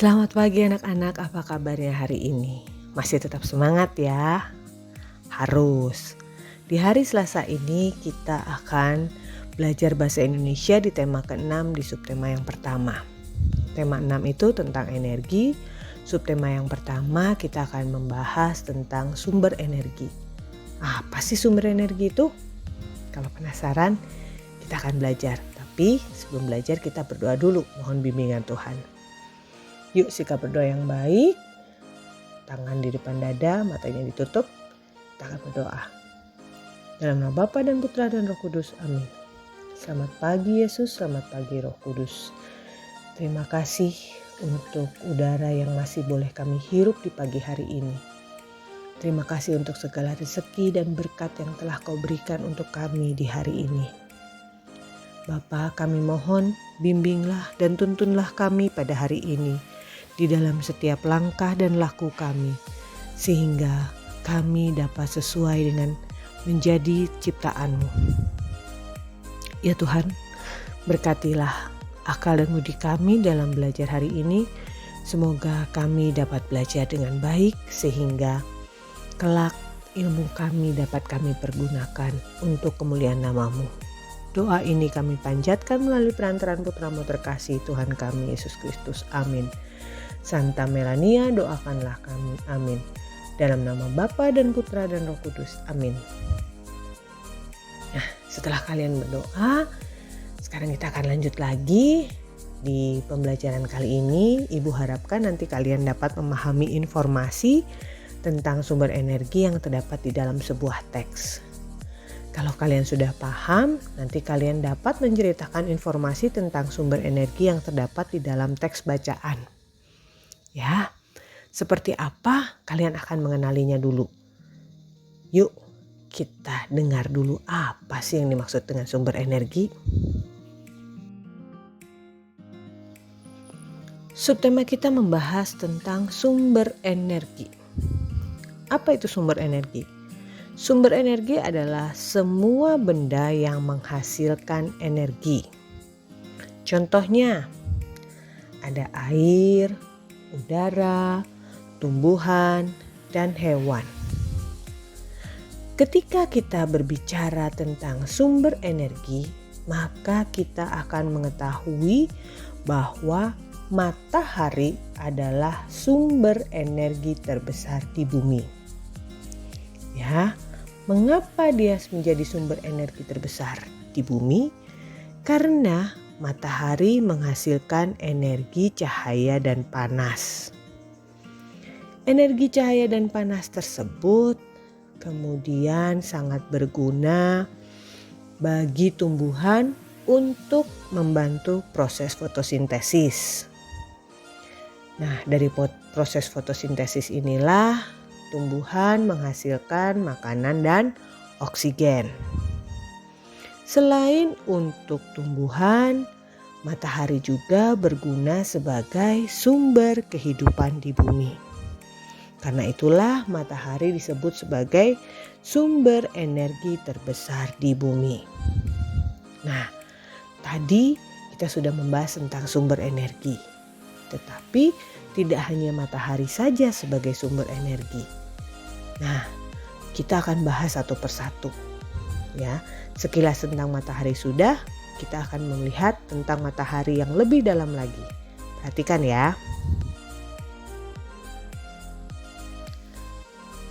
Selamat pagi anak-anak, apa kabarnya hari ini? Masih tetap semangat ya? Harus. Di hari Selasa ini kita akan belajar bahasa Indonesia di tema ke-6 di subtema yang pertama. Tema 6 itu tentang energi. Subtema yang pertama kita akan membahas tentang sumber energi. Apa sih sumber energi itu? Kalau penasaran, kita akan belajar. Tapi sebelum belajar kita berdoa dulu, mohon bimbingan Tuhan. Yuk sikap berdoa yang baik, tangan di depan dada, matanya ditutup, kita akan berdoa. Dalam nama Bapa dan Putra dan Roh Kudus, amin. Selamat pagi Yesus, selamat pagi Roh Kudus. Terima kasih untuk udara yang masih boleh kami hirup di pagi hari ini. Terima kasih untuk segala rezeki dan berkat yang telah Kau berikan untuk kami di hari ini. Bapa, kami mohon bimbinglah dan tuntunlah kami pada hari ini di dalam setiap langkah dan laku kami, sehingga kami dapat sesuai dengan menjadi ciptaan-Mu. Ya Tuhan, berkatilah akal dan budi kami dalam belajar hari ini. Semoga kami dapat belajar dengan baik, sehingga kelak ilmu kami dapat kami pergunakan untuk kemuliaan nama-Mu. Doa ini kami panjatkan melalui perantaraan Putra-Mu terkasih Tuhan kami Yesus Kristus. Amin. Santa Melania, doakanlah kami. Amin. Dalam nama Bapa dan Putra dan Roh Kudus. Amin. Nah, setelah kalian berdoa, sekarang kita akan lanjut lagi di pembelajaran kali ini. Ibu harapkan nanti kalian dapat memahami informasi tentang sumber energi yang terdapat di dalam sebuah teks. Kalau kalian sudah paham, nanti kalian dapat menceritakan informasi tentang sumber energi yang terdapat di dalam teks bacaan. Ya, seperti apa kalian akan mengenalinya dulu. Yuk kita dengar dulu apa sih yang dimaksud dengan sumber energi. Subtema kita membahas tentang sumber energi. Apa itu sumber energi? Sumber energi adalah semua benda yang menghasilkan energi. Contohnya, ada air, udara, tumbuhan, dan hewan. Ketika kita berbicara tentang sumber energi, maka kita akan mengetahui bahwa matahari adalah sumber energi terbesar di bumi. Ya, mengapa dia menjadi sumber energi terbesar di bumi? Karena matahari menghasilkan energi cahaya dan panas. Energi cahaya dan panas tersebut kemudian sangat berguna bagi tumbuhan untuk membantu proses fotosintesis. Nah, dari proses fotosintesis inilah tumbuhan menghasilkan makanan dan oksigen. Selain untuk tumbuhan, matahari juga berguna sebagai sumber kehidupan di bumi. Karena itulah matahari disebut sebagai sumber energi terbesar di bumi. Nah, tadi kita sudah membahas tentang sumber energi. Tetapi tidak hanya matahari saja sebagai sumber energi. Nah, kita akan bahas satu persatu. Ya, sekilas tentang matahari sudah, kita akan melihat tentang matahari yang lebih dalam lagi. Perhatikan ya.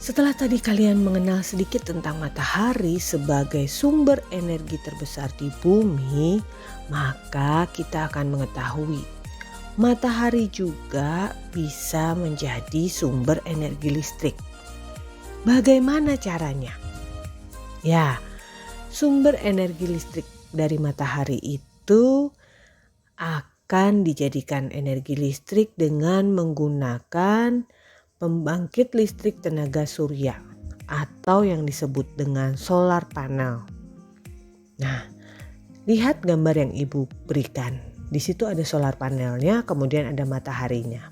Setelah tadi kalian mengenal sedikit tentang matahari sebagai sumber energi terbesar di bumi, maka kita akan mengetahui matahari juga bisa menjadi sumber energi listrik. Bagaimana caranya? Ya, sumber energi listrik dari matahari itu akan dijadikan energi listrik dengan menggunakan pembangkit listrik tenaga surya atau yang disebut dengan solar panel. Nah, lihat gambar yang Ibu berikan. Di situ ada solar panelnya, kemudian ada mataharinya.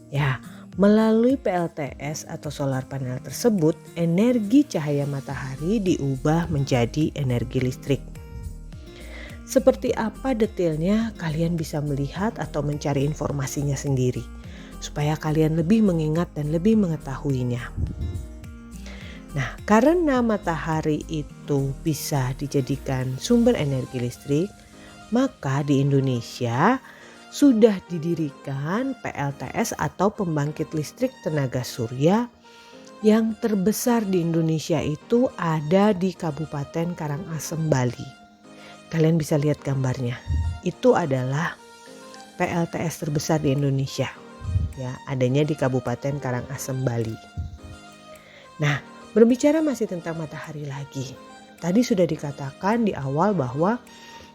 Ya, melalui PLTS atau solar panel tersebut, energi cahaya matahari diubah menjadi energi listrik. Seperti apa detailnya kalian bisa melihat atau mencari informasinya sendiri, supaya kalian lebih mengingat dan lebih mengetahuinya. Nah, karena matahari itu bisa dijadikan sumber energi listrik, maka di Indonesia sudah didirikan PLTS atau pembangkit listrik tenaga surya yang terbesar di Indonesia itu ada di Kabupaten Karangasem, Bali. Kalian bisa lihat gambarnya. Itu adalah PLTS terbesar di Indonesia. Ya, adanya di Kabupaten Karangasem, Bali. Nah, berbicara masih tentang matahari lagi. Tadi sudah dikatakan di awal bahwa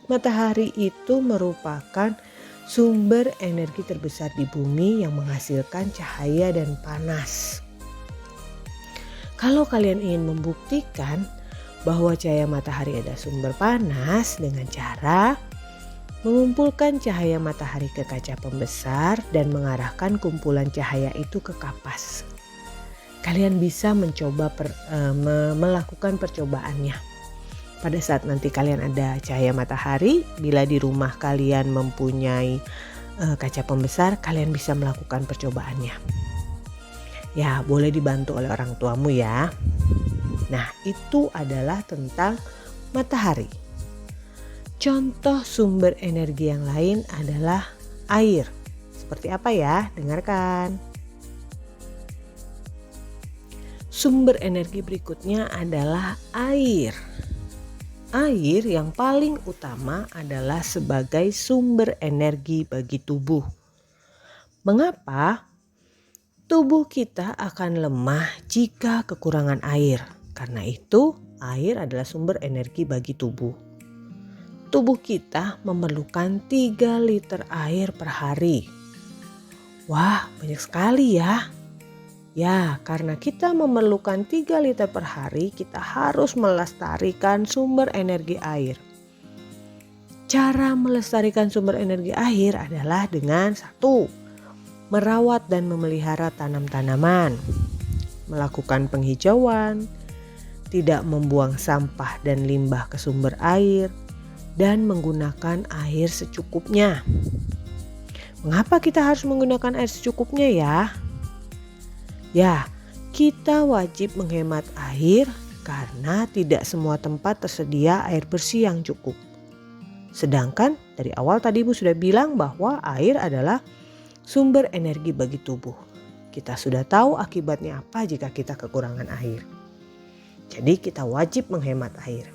matahari itu merupakan sumber energi terbesar di bumi yang menghasilkan cahaya dan panas. Kalau kalian ingin membuktikan bahwa cahaya matahari ada sumber panas dengan cara mengumpulkan cahaya matahari ke kaca pembesar dan mengarahkan kumpulan cahaya itu ke kapas. Kalian bisa mencoba melakukan percobaannya. Pada saat nanti kalian ada cahaya matahari, bila di rumah kalian mempunyai kaca pembesar, kalian bisa melakukan percobaannya. Ya, boleh dibantu oleh orang tuamu ya. Nah, itu adalah tentang matahari. Contoh sumber energi yang lain adalah air. Seperti apa ya? Dengarkan. Sumber energi berikutnya adalah air. Air yang paling utama adalah sebagai sumber energi bagi tubuh. Mengapa? Tubuh kita akan lemah jika kekurangan air. Karena itu, air adalah sumber energi bagi tubuh. Tubuh kita memerlukan 3 liter air per hari. Wah, banyak sekali ya. Ya, karena kita memerlukan 3 liter per hari, kita harus melestarikan sumber energi air. Cara melestarikan sumber energi air adalah dengan 1. Merawat dan memelihara tanam-tanaman, melakukan penghijauan, tidak membuang sampah dan limbah ke sumber air, dan menggunakan air secukupnya. Mengapa kita harus menggunakan air secukupnya ya? Ya, kita wajib menghemat air karena tidak semua tempat tersedia air bersih yang cukup. Sedangkan dari awal tadi Ibu sudah bilang bahwa air adalah sumber energi bagi tubuh. Kita sudah tahu akibatnya apa jika kita kekurangan air. Jadi kita wajib menghemat air.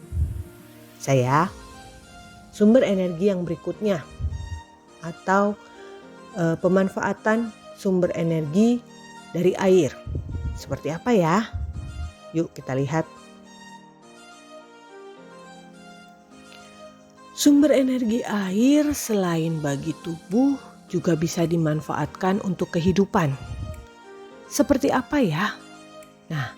Sumber energi yang berikutnya atau pemanfaatan sumber energi dari air. Seperti apa ya? Yuk kita lihat. Sumber energi air selain bagi tubuh juga bisa dimanfaatkan untuk kehidupan. Seperti apa ya? Nah,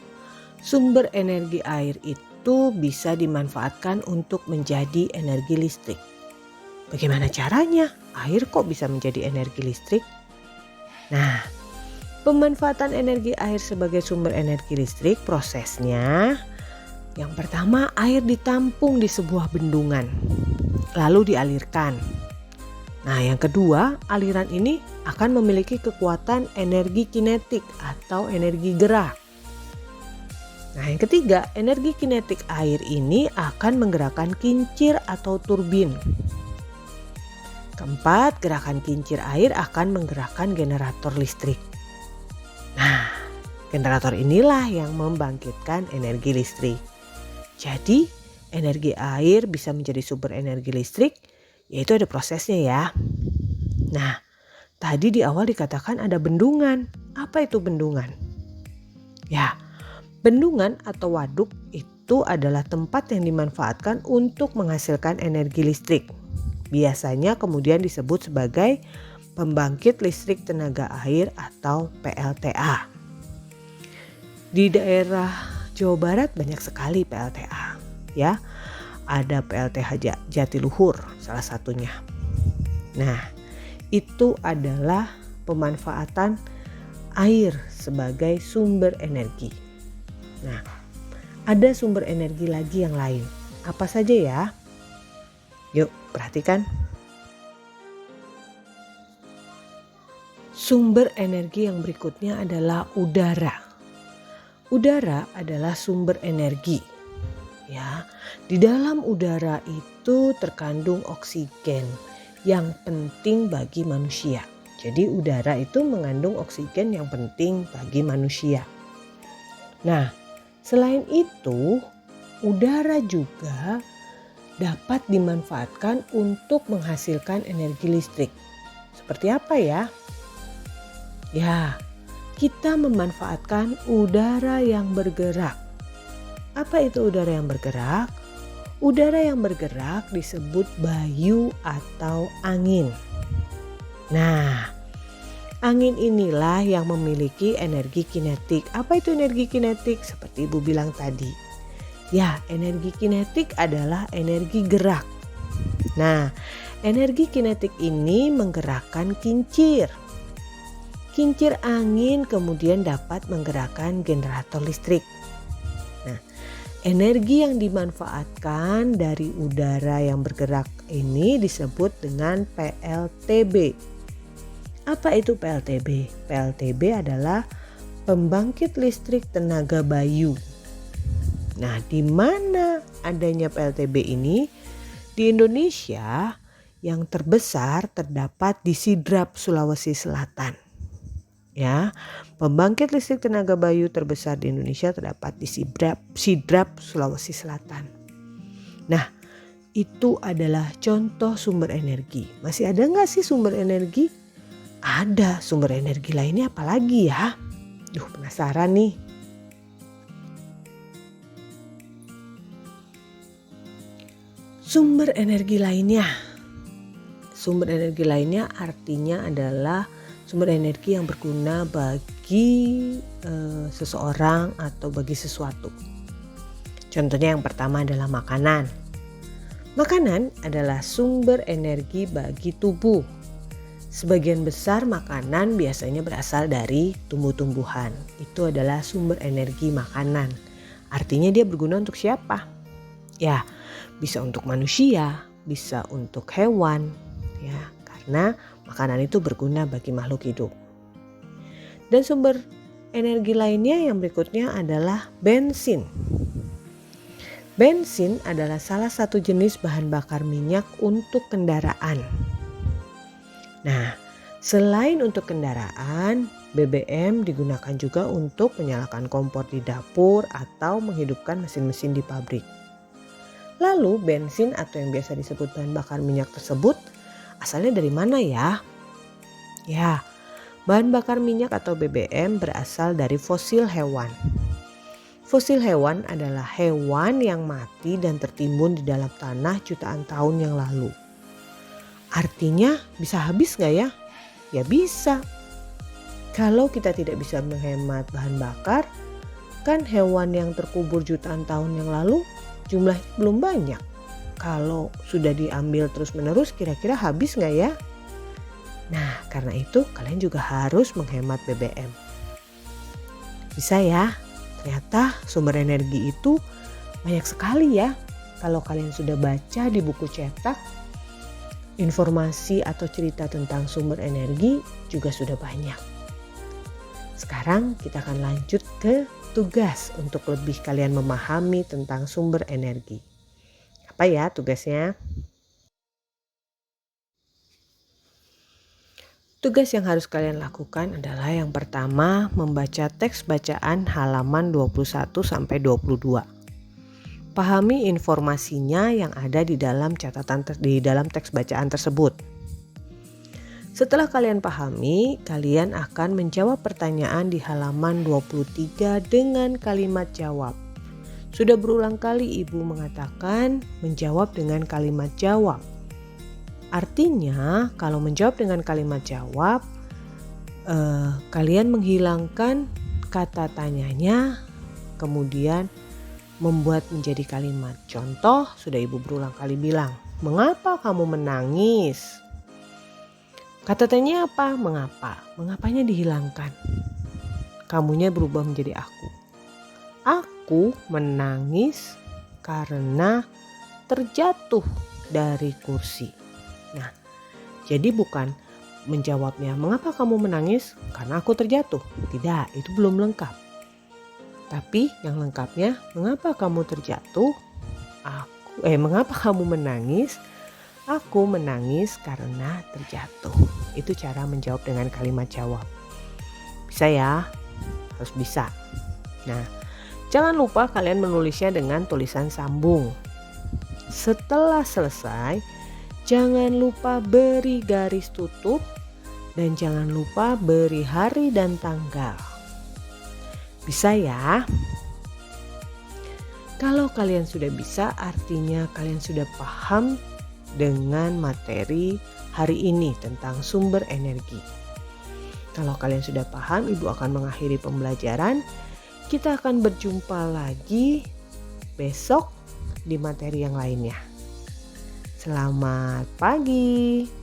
sumber energi air itu bisa dimanfaatkan untuk menjadi energi listrik. Bagaimana caranya? Air kok bisa menjadi energi listrik? Nah, pemanfaatan energi air sebagai sumber energi listrik prosesnya. Yang pertama, air ditampung di sebuah bendungan, lalu dialirkan. Nah, yang kedua, aliran ini akan memiliki kekuatan energi kinetik atau energi gerak. Nah, yang ketiga, energi kinetik air ini akan menggerakkan kincir atau turbin. Keempat, gerakan kincir air akan menggerakkan generator listrik. Nah, generator inilah yang membangkitkan energi listrik. Jadi, energi air bisa menjadi sumber energi listrik, yaitu ada prosesnya ya. Nah, tadi di awal dikatakan ada bendungan. Apa itu bendungan? Ya, bendungan atau waduk itu adalah tempat yang dimanfaatkan untuk menghasilkan energi listrik. Biasanya kemudian disebut sebagai pembangkit listrik tenaga air atau PLTA. Di daerah Jawa Barat banyak sekali PLTA, ya. Ada PLTH Jatiluhur salah satunya. Nah, itu adalah pemanfaatan air sebagai sumber energi. Nah, ada sumber energi lagi yang lain. Apa saja ya? Yuk Perhatikan. Sumber energi yang berikutnya adalah udara. Udara adalah sumber energi. Ya, di dalam udara itu terkandung oksigen yang penting bagi manusia. Jadi udara itu mengandung oksigen yang penting bagi manusia. Nah, selain itu, udara juga dapat dimanfaatkan untuk menghasilkan energi listrik. Seperti apa ya? Ya, kita memanfaatkan udara yang bergerak. Apa itu udara yang bergerak? Udara yang bergerak disebut bayu atau angin. Nah, angin inilah yang memiliki energi kinetik. Apa itu energi kinetik? Seperti Ibu bilang tadi. Ya, energi kinetik adalah energi gerak. Nah, energi kinetik ini menggerakkan kincir. Kincir angin kemudian dapat menggerakkan generator listrik. Nah, energi yang dimanfaatkan dari udara yang bergerak ini disebut dengan PLTB. Apa itu PLTB? PLTB adalah pembangkit listrik tenaga bayu. Nah, di mana adanya PLTB ini? Di Indonesia yang terbesar terdapat di Sidrap, Sulawesi Selatan. Ya, pembangkit listrik tenaga bayu terbesar di Indonesia terdapat di Sidrap, Sulawesi Selatan. Nah, itu adalah contoh sumber energi. Masih ada nggak sih sumber energi? Ada sumber energi lainnya apalagi ya? Penasaran nih. Sumber energi lainnya. Sumber energi lainnya artinya adalah sumber energi yang berguna bagi seseorang atau bagi sesuatu. Contohnya yang pertama adalah makanan. Makanan adalah sumber energi bagi tubuh. Sebagian besar makanan biasanya berasal dari tumbuh-tumbuhan. Itu adalah sumber energi makanan. Artinya dia berguna untuk siapa? Ya, bisa untuk manusia, bisa untuk hewan. Ya, karena makanan itu berguna bagi makhluk hidup. Dan sumber energi lainnya yang berikutnya adalah bensin. Bensin adalah salah satu jenis bahan bakar minyak untuk kendaraan. Nah, selain untuk kendaraan, BBM digunakan juga untuk menyalakan kompor di dapur atau menghidupkan mesin-mesin di pabrik. Lalu bensin atau yang biasa disebut bahan bakar minyak tersebut asalnya dari mana ya? Ya, bahan bakar minyak atau BBM berasal dari fosil hewan. Fosil hewan adalah hewan yang mati dan tertimbun di dalam tanah jutaan tahun yang lalu. Artinya bisa habis gak ya? Ya bisa. Kalau kita tidak bisa menghemat bahan bakar, kan hewan yang terkubur jutaan tahun yang lalu jumlahnya belum banyak. Kalau sudah diambil terus-menerus kira-kira habis gak ya? Nah, karena itu kalian juga harus menghemat BBM. Bisa ya? Ternyata sumber energi itu banyak sekali ya. Kalau kalian sudah baca di buku cetak, informasi atau cerita tentang sumber energi juga sudah banyak. Sekarang kita akan lanjut ke tugas untuk lebih kalian memahami tentang sumber energi. Apa ya tugasnya? Tugas yang harus kalian lakukan adalah yang pertama membaca teks bacaan halaman 21 sampai 22. Pahami informasinya yang ada di dalam teks bacaan tersebut. Setelah kalian pahami, kalian akan menjawab pertanyaan di halaman 23 dengan kalimat jawab. Sudah berulang kali Ibu mengatakan menjawab dengan kalimat jawab. Artinya kalau menjawab dengan kalimat jawab, kalian menghilangkan kata tanyanya, kemudian membuat menjadi kalimat. Contoh, sudah Ibu berulang kali bilang, mengapa kamu menangis? Kata tanya apa? Mengapa? Mengapanya dihilangkan. Kamunya berubah menjadi aku. Aku menangis karena terjatuh dari kursi. Nah, jadi bukan menjawabnya, mengapa kamu menangis? Karena aku terjatuh. Tidak, itu belum lengkap. Tapi yang lengkapnya, mengapa kamu terjatuh? Mengapa kamu menangis? Aku menangis karena terjatuh. Itu cara menjawab dengan kalimat jawab. Bisa ya? Harus bisa. Nah, jangan lupa kalian menulisnya dengan tulisan sambung. Setelah selesai, jangan lupa beri garis tutup dan jangan lupa beri hari dan tanggal. Bisa ya? Kalau kalian sudah bisa, artinya kalian sudah paham dengan materi hari ini tentang sumber energi. Kalau kalian sudah paham, Ibu akan mengakhiri pembelajaran. Kita akan berjumpa lagi besok di materi yang lainnya. Selamat pagi.